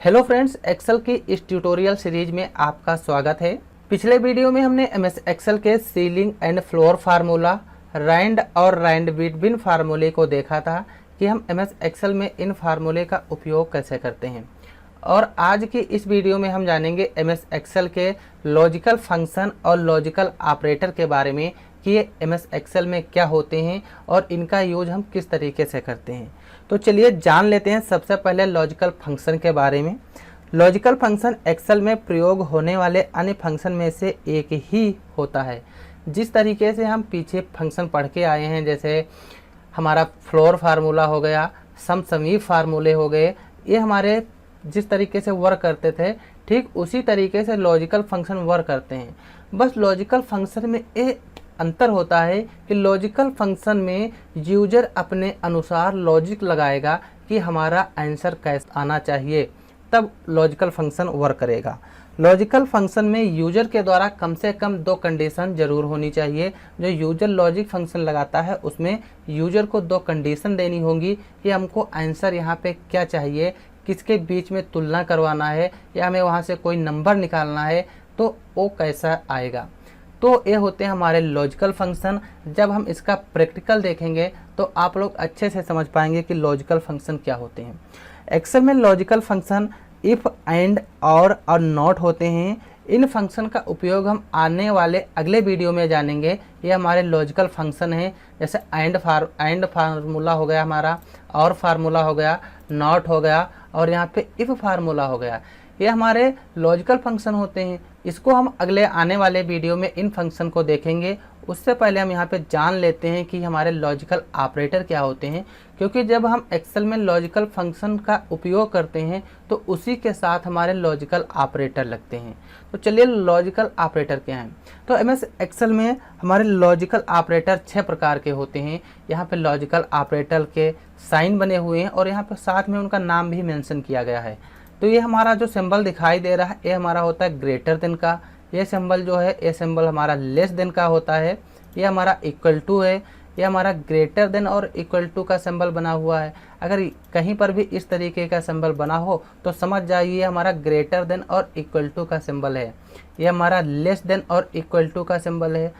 Hello friends, Excel की इस tutorial series में आपका स्वागत है। पिछले वीडियो में हमने एमएस एक्सेल के ceiling and floor formula, rand और रैंड बिटवीन फार्मूले को देखा था कि हम एमएस एक्सेल में इन फार्मूले का उपयोग कैसे करते हैं। और आज की इस वीडियो में हम जानेंगे एमएस एक्सेल के लॉजिकल फंक्शन और लॉजिकल ऑपरेटर के बारे में कि ये एमएस एक्सेल में क्या होते हैं और इनका यूज हम किस तरीके से करते हैं। तो चलिए जान लेते हैं सबसे पहले लॉजिकल फंक्शन के बारे में। लॉजिकल फंक्शन एक्सेल में प्रयोग होने वाले अन्य फंक्शन में से एक ही होता है। जिस तरीके से हम पीछे फंक्शन पढ़ के आए हैं, जैसे हमारा फ्लोर फार्मूला हो गया, सम समीप फार्मूले हो गए, ये हमारे जिस तरीके से वर्क करते थे ठीक उसी तरीके से लॉजिकल फंक्शन वर्क करते हैं। बस लॉजिकल फंक्शन में ये अंतर होता है कि लॉजिकल फंक्शन में यूजर अपने अनुसार लॉजिक लगाएगा कि हमारा आंसर कैसे आना चाहिए, तब लॉजिकल फंक्शन वर्क करेगा। लॉजिकल फंक्शन में यूजर के द्वारा कम से कम दो कंडीशन जरूर होनी चाहिए। जो यूजर लॉजिक फंक्शन लगाता है उसमें यूजर को दो कंडीशन देनी होंगी कि हमको आंसर यहाँ पे क्या चाहिए, किसके बीच में तुलना करवाना है या हमें वहाँ से कोई नंबर निकालना है, तो वो कैसा आएगा। तो ये होते हैं हमारे लॉजिकल फंक्शन। जब हम इसका प्रैक्टिकल देखेंगे तो आप लोग अच्छे से समझ पाएंगे कि लॉजिकल फंक्शन क्या होते हैं। एक्सेल में लॉजिकल फंक्शन इफ, एंड, और नॉट होते हैं। इन फंक्शन का उपयोग हम आने वाले अगले वीडियो में जानेंगे। ये हमारे लॉजिकल फंक्शन हैं, जैसे एंड फार्मूला हो गया हमारा, और फार्मूला हो गया, नॉट हो गया, और यहाँ पे इफ फार्मूला हो गया। ये हमारे लॉजिकल फंक्शन होते हैं। इसको हम अगले आने वाले वीडियो में इन फंक्शन को देखेंगे। उससे पहले हम यहाँ पे जान लेते हैं कि हमारे लॉजिकल ऑपरेटर क्या होते हैं, क्योंकि जब हम एक्सेल में लॉजिकल फंक्शन का उपयोग करते हैं तो उसी के साथ हमारे लॉजिकल ऑपरेटर लगते हैं। तो चलिए लॉजिकल ऑपरेटर क्या हैं। तो एमएस एक्सेल में हमारे लॉजिकल ऑपरेटर 6 प्रकार के होते हैं। यहाँ पे लॉजिकल ऑपरेटर के साइन बने हुए हैं और यहाँ पे साथ में उनका नाम भी मेंशन किया गया है। तो ये हमारा जो सिंबल दिखाई दे रहा है ये हमारा होता है ग्रेटर देन का। ये सिंबल जो है ये सिंबल हमारा लेस देन का होता है। ये हमारा इक्वल टू है। ये हमारा ग्रेटर देन और इक्वल टू का सिंबल बना हुआ है। अगर कहीं पर भी इस तरीके का सिंबल बना हो तो समझ जाइए हमारा ग्रेटर देन और इक्वल टू का सिंबल है। ये हमारा लेस देन और इक्वल टू का सिंबल है।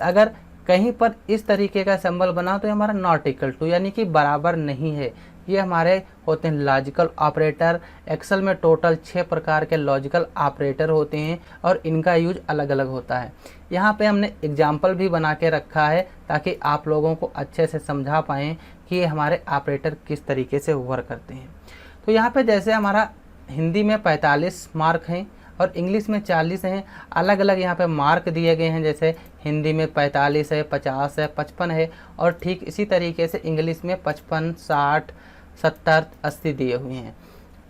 अगर कहीं पर इस तरीके का सिंबल बना तो ये हमारा नॉट इक्वल टू, यानी कि बराबर नहीं है। ये हमारे होते हैं लॉजिकल ऑपरेटर। एक्सेल में टोटल 6 प्रकार के लॉजिकल ऑपरेटर होते हैं और इनका यूज अलग अलग होता है। यहाँ पे हमने एग्जाम्पल भी बना के रखा है ताकि आप लोगों को अच्छे से समझा पाएँ कि ये हमारे ऑपरेटर किस तरीके से वर्क करते हैं। तो यहाँ पे जैसे हमारा हिंदी में 45 मार्क हैं और इंग्लिश में 40 हैं। अलग अलग यहाँ पे मार्क दिए गए हैं, जैसे हिंदी में 45 है, 50 है, 55 है, और ठीक इसी तरीके से इंग्लिश में 55, 60, 70, 80 दिए हुए हैं।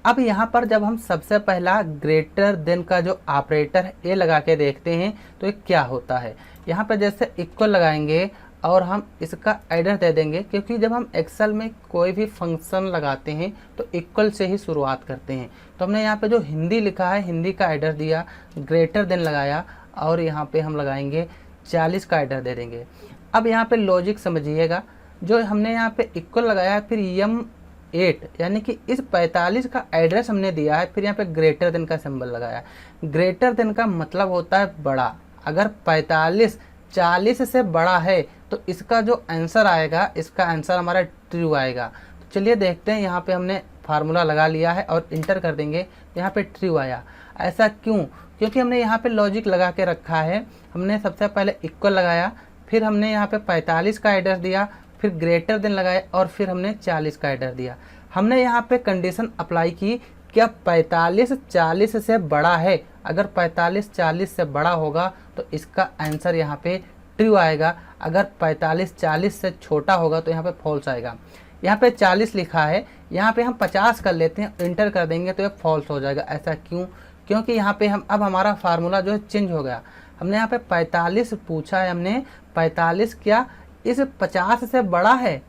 अब यहाँ पर जब हम सबसे पहला ग्रेटर देन का जो ऑपरेटर है ये लगा के देखते हैं तो ये क्या होता है। यहाँ पर जैसे इक्वल लगाएंगे और हम इसका एडर दे देंगे, क्योंकि जब हम एक्सेल में कोई भी फंक्शन लगाते हैं तो इक्वल से ही शुरुआत करते हैं। तो हमने यहाँ पे जो हिंदी लिखा है हिंदी का एडर दिया, ग्रेटर देन लगाया और यहाँ पे हम लगाएंगे 40 का एडर दे देंगे। अब यहाँ पे लॉजिक समझिएगा, जो हमने यहाँ पे इक्वल लगाया है, फिर M8 यानी कि इस 45 का एड्रेस हमने दिया है, फिर यहाँ पे ग्रेटर देन का सिंबल लगाया। ग्रेटर देन का मतलब होता है बड़ा। अगर 45 40 से बड़ा है तो इसका जो आंसर आएगा, इसका आंसर हमारा ट्रू आएगा। तो चलिए देखते हैं, यहाँ पे हमने फार्मूला लगा लिया है और इंटर कर देंगे, यहाँ पे ट्रू आया। ऐसा क्यों? क्योंकि हमने यहाँ पे लॉजिक लगा के रखा है। हमने सबसे पहले इक्वल लगाया, फिर हमने यहाँ पे 45 का एड्रेस दिया, फिर ग्रेटर देन लगाया और फिर हमने 40 का एड्रेस दिया। हमने यहाँ पे कंडीशन अप्लाई की, क्या 45 40 से बड़ा है। अगर 45 40 से बड़ा होगा तो इसका आंसर यहाँ पे ट्रू आएगा। अगर 45 40 से छोटा होगा तो यहाँ पे फॉल्स आएगा। यहाँ पे 40 लिखा है, यहाँ पे हम 50 कर लेते हैं, इंटर कर देंगे तो ये फॉल्स हो जाएगा। ऐसा क्यों? क्योंकि यहाँ पे हम अब हमारा फार्मूला जो है चेंज हो गया। हमने यहाँ पे 45 पूछा है, हमने 45 क्या इस 50 से बड़ा है,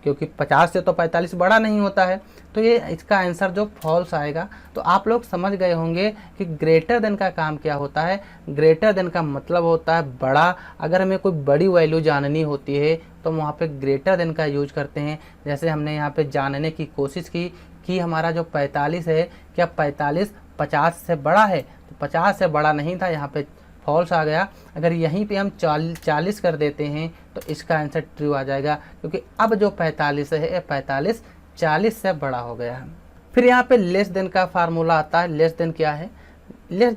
क्योंकि 50 से तो 45 बड़ा नहीं होता है, तो ये इसका आंसर जो फॉल्स आएगा। तो आप लोग समझ गए होंगे कि ग्रेटर देन का काम क्या होता है। ग्रेटर देन का मतलब होता है बड़ा। अगर हमें कोई बड़ी वैल्यू जाननी होती है तो हम वहाँ पे ग्रेटर देन का यूज करते हैं। जैसे हमने यहाँ पे जानने की कोशिश की कि हमारा जो 45 है क्या 45 50 से बड़ा है, तो 50 से बड़ा नहीं था, यहाँ पे फॉल्स आ गया। अगर यहीं पे हम 40 कर देते हैं तो इसका आंसर ट्रू आ जाएगा, क्योंकि अब जो 45 है ये 45 40 से बड़ा हो गया है। फिर यहाँ पे लेस देन का फार्मूला आता है। लेस देन क्या है? लेस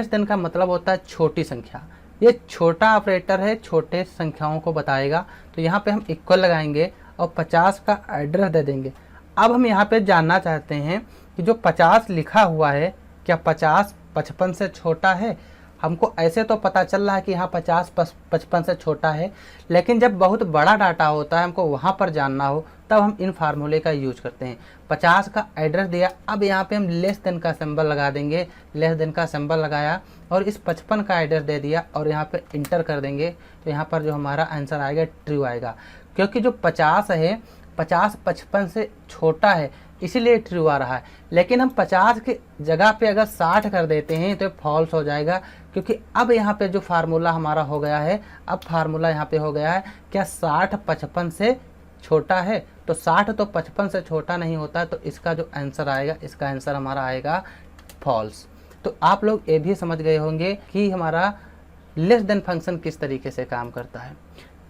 देन का मतलब होता है छोटी संख्या। ये छोटा ऑपरेटर है, छोटे संख्याओं को बताएगा। तो यहाँ पे हम इक्वल लगाएंगे और 50 का एड्रेस दे देंगे। अब हम यहाँ पे जानना चाहते हैं कि जो 50 लिखा हुआ है क्या 50 55 से छोटा है। हमको ऐसे तो पता चल रहा है कि यहाँ 50 55 से छोटा है, लेकिन जब बहुत बड़ा डाटा होता है, हमको वहाँ पर जानना हो, तब हम इन फार्मूले का यूज करते हैं। 50 का एड्रेस दिया, अब यहाँ पे हम लेस देन का सिंबल लगा देंगे। लेस देन का सिंबल लगाया और इस 55 का एड्रेस दे दिया और यहाँ पे इंटर कर देंगे, तो यहाँ पर जो हमारा आंसर आएगा ट्रू आएगा, क्योंकि जो 50 है 50 55 से छोटा है, इसीलिए ट्रू आ रहा है। लेकिन हम 50 की जगह पे अगर 60 कर देते हैं तो फॉल्स हो जाएगा, क्योंकि अब यहाँ पे जो फार्मूला हमारा हो गया है, अब फार्मूला यहाँ पे हो गया है क्या 60 55 से छोटा है। तो 60 तो 55 से छोटा नहीं होता, तो इसका जो आंसर आएगा, इसका आंसर हमारा आएगा फॉल्स। तो आप लोग ये भी समझ गए होंगे कि हमारा लेस देन फंक्शन किस तरीके से काम करता है।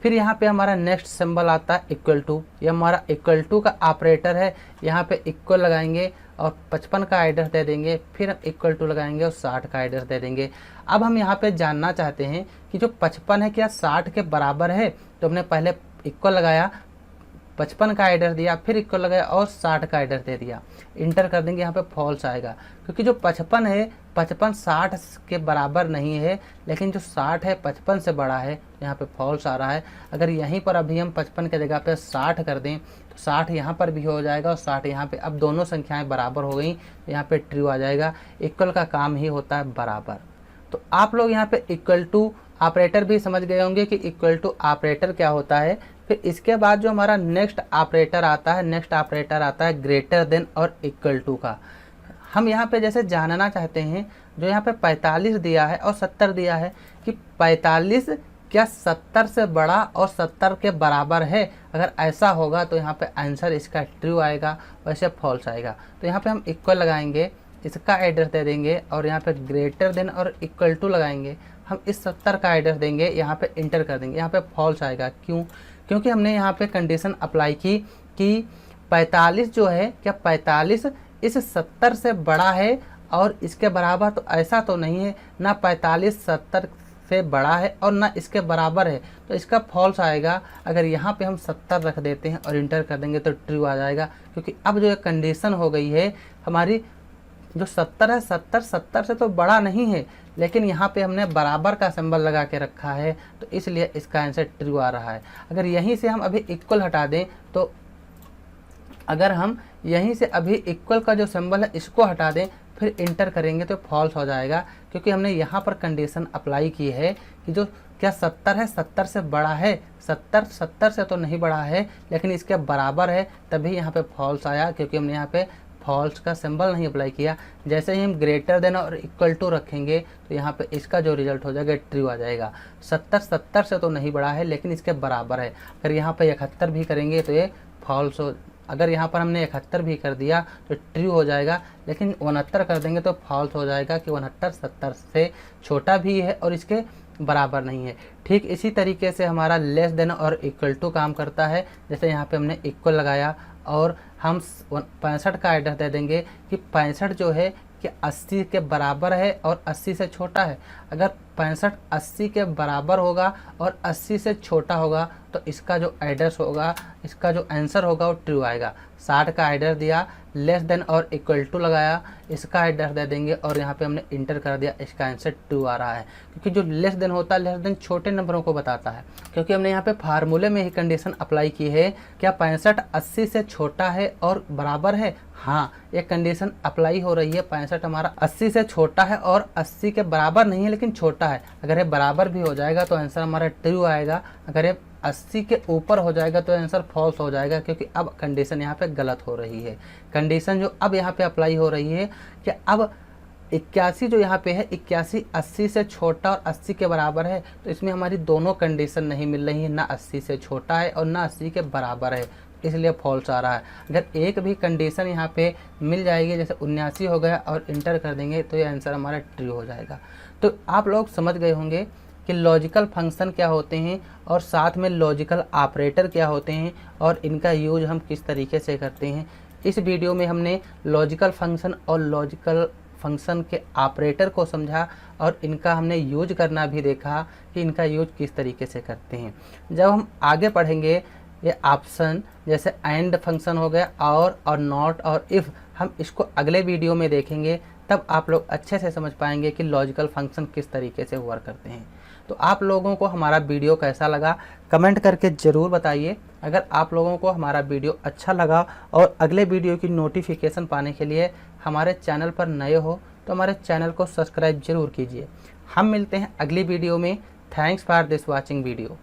फिर यहाँ पे हमारा नेक्स्ट सिंबल आता है इक्वल टू। ये हमारा इक्वल टू का ऑपरेटर है। यहाँ पे इक्वल लगाएंगे और 55 का एड्रेस दे देंगे, फिर हम इक्वल टू लगाएंगे और 60 का एड्रेस दे देंगे। अब हम यहाँ पे जानना चाहते हैं कि जो 55 है क्या 60 के बराबर है। तो हमने पहले इक्वल लगाया, 55 का एड्रेस दिया, फिर इक्वल लगाया और 60 का एड्रेस दे दिया, इंटर कर देंगे। यहाँ पे फॉल्स आएगा, क्योंकि जो 55 है 55 60 के बराबर नहीं है, लेकिन जो 60 है 55 से बड़ा है, यहाँ पे फॉल्स आ रहा है। अगर यहीं पर अभी हम 55 के जगह पे 60 कर दें तो 60 यहाँ पर भी हो जाएगा और 60 यहाँ पे। अब दोनों संख्याएं बराबर हो गई, तो यहाँ पे ट्रू आ जाएगा। इक्वल का काम ही होता है बराबर। तो आप लोग यहाँ पे इक्वल टू ऑपरेटर भी समझ गए होंगे कि इक्वल टू ऑपरेटर क्या होता है। फिर इसके बाद जो हमारा नेक्स्ट ऑपरेटर आता है ग्रेटर देन और इक्वल टू का। हम यहाँ पे जैसे जानना चाहते हैं, जो यहाँ पे 45 दिया है और 70 दिया है, कि 45 क्या 70 से बड़ा और 70 के बराबर है। अगर ऐसा होगा तो यहाँ पे आंसर इसका ट्रू आएगा, वैसे फॉल्स आएगा। तो यहाँ पे हम इक्वल लगाएंगे, इसका एड्रेस दे देंगे और यहाँ पे ग्रेटर देन और इक्वल टू लगाएंगे। हम इस 70 का एड्रेस देंगे, यहाँ पे इंटर कर देंगे। यहाँ पे फॉल्स आएगा, क्यों? क्योंकि हमने यहाँ पे कंडीशन अप्लाई की कि 45 जो है क्या 45 इस 70 से बड़ा है और इसके बराबर। तो ऐसा तो नहीं है, ना 45 70 से बड़ा है और ना इसके बराबर है, तो इसका फॉल्स आएगा। अगर यहाँ पे हम 70 रख देते हैं और इंटर कर देंगे तो ट्रू आ जाएगा, क्योंकि अब जो कंडीशन हो गई है हमारी, जो 70 है 70 से तो बड़ा नहीं है, लेकिन यहाँ पे हमने बराबर का सिंबल लगा के रखा है, तो इसलिए इसका आंसर ट्रू आ रहा है। अगर यहीं से हम अभी इक्वल हटा दें, तो अगर हम यहीं से अभी इक्वल का जो सिंबल है इसको हटा दें, फिर इंटर करेंगे तो फॉल्स हो जाएगा, क्योंकि हमने यहाँ पर कंडीशन अप्लाई की है कि जो क्या 70 है 70 से बड़ा है। 70 से तो नहीं बड़ा है, लेकिन इसके बराबर है, तभी यहाँ पे फॉल्स आया, क्योंकि हमने यहाँ पे फॉल्स का सिंबल नहीं अप्लाई किया। जैसे ही हम ग्रेटर देन और इक्वल टू रखेंगे तो यहाँ पे इसका जो रिजल्ट हो जाएगा ट्रू आ जाएगा। 70 से तो नहीं बड़ा है, लेकिन इसके बराबर है। अगर यहाँ पे 71 भी करेंगे तो ये फॉल्स हो। अगर यहाँ पर हमने 71 भी कर दिया तो ट्रू हो जाएगा, लेकिन 69 कर देंगे तो फॉल्स हो जाएगा कि 69 70 से छोटा भी है और इसके बराबर नहीं है। ठीक इसी तरीके से हमारा लेस देन और इक्वल टू काम करता है। जैसे यहाँ पे हमने इक्वल लगाया और हम 65 का एड्रेस दे देंगे कि 65 जो है कि 80 के बराबर है और 80 से छोटा है। अगर 65 80 के बराबर होगा और 80 से छोटा होगा तो इसका जो एड्रेस होगा, इसका जो आंसर होगा वो ट्रू आएगा। 60 का एड्रेस दिया, लेस देन और इक्वल टू लगाया, इसका एड्रेस दे देंगे और यहाँ पे हमने इंटर कर दिया, इसका आंसर ट्रू आ रहा है। क्योंकि जो लेस देन होता है, लेस देन छोटे नंबरों को बताता है, क्योंकि हमने यहाँ पे फार्मूले में ही कंडीशन अप्लाई की है। क्या 65 80 से छोटा है और बराबर है? हाँ, ये कंडीशन अप्लाई हो रही है। 65 हमारा 80 से छोटा है और 80 के बराबर नहीं है, लेकिन छोटा है। अगर ये बराबर भी हो जाएगा तो आंसर हमारा ट्रू आएगा। अगर ये 80 के ऊपर हो जाएगा तो आंसर फॉल्स हो जाएगा, क्योंकि अब कंडीशन यहाँ पे गलत हो रही है। कंडीशन जो अब यहाँ पे अप्लाई हो रही है कि अब 81 जो यहाँ पे है, 81 80 से छोटा और 80 के बराबर है, तो इसमें हमारी दोनों कंडीशन नहीं मिल रही है, ना 80 से छोटा है और ना 80 के बराबर है। इसलिए फॉल्स आ रहा है। अगर एक भी कंडीशन यहाँ पे मिल जाएगी, जैसे 79 हो गया और इंटर कर देंगे तो ये आंसर हमारा ट्रू हो जाएगा। तो आप लोग समझ गए होंगे कि लॉजिकल फंक्शन क्या होते हैं और साथ में लॉजिकल ऑपरेटर क्या होते हैं और इनका यूज हम किस तरीके से करते हैं। इस वीडियो में हमने लॉजिकल फंक्शन और लॉजिकल फंक्शन के ऑपरेटर को समझा और इनका हमने यूज करना भी देखा कि इनका यूज किस तरीके से करते हैं। जब हम आगे पढ़ेंगे ये ऑप्शन जैसे एंड फंक्शन हो गया और नॉट और इफ़, हम इसको अगले वीडियो में देखेंगे, तब आप लोग अच्छे से समझ पाएंगे कि लॉजिकल फंक्शन किस तरीके से वर्क करते हैं। तो आप लोगों को हमारा वीडियो कैसा लगा कमेंट करके ज़रूर बताइए। अगर आप लोगों को हमारा वीडियो अच्छा लगा और अगले वीडियो की नोटिफिकेशन पाने के लिए हमारे चैनल पर नए हो तो हमारे चैनल को सब्सक्राइब जरूर कीजिए। हम मिलते हैं अगली वीडियो में। Thanks for this watching video.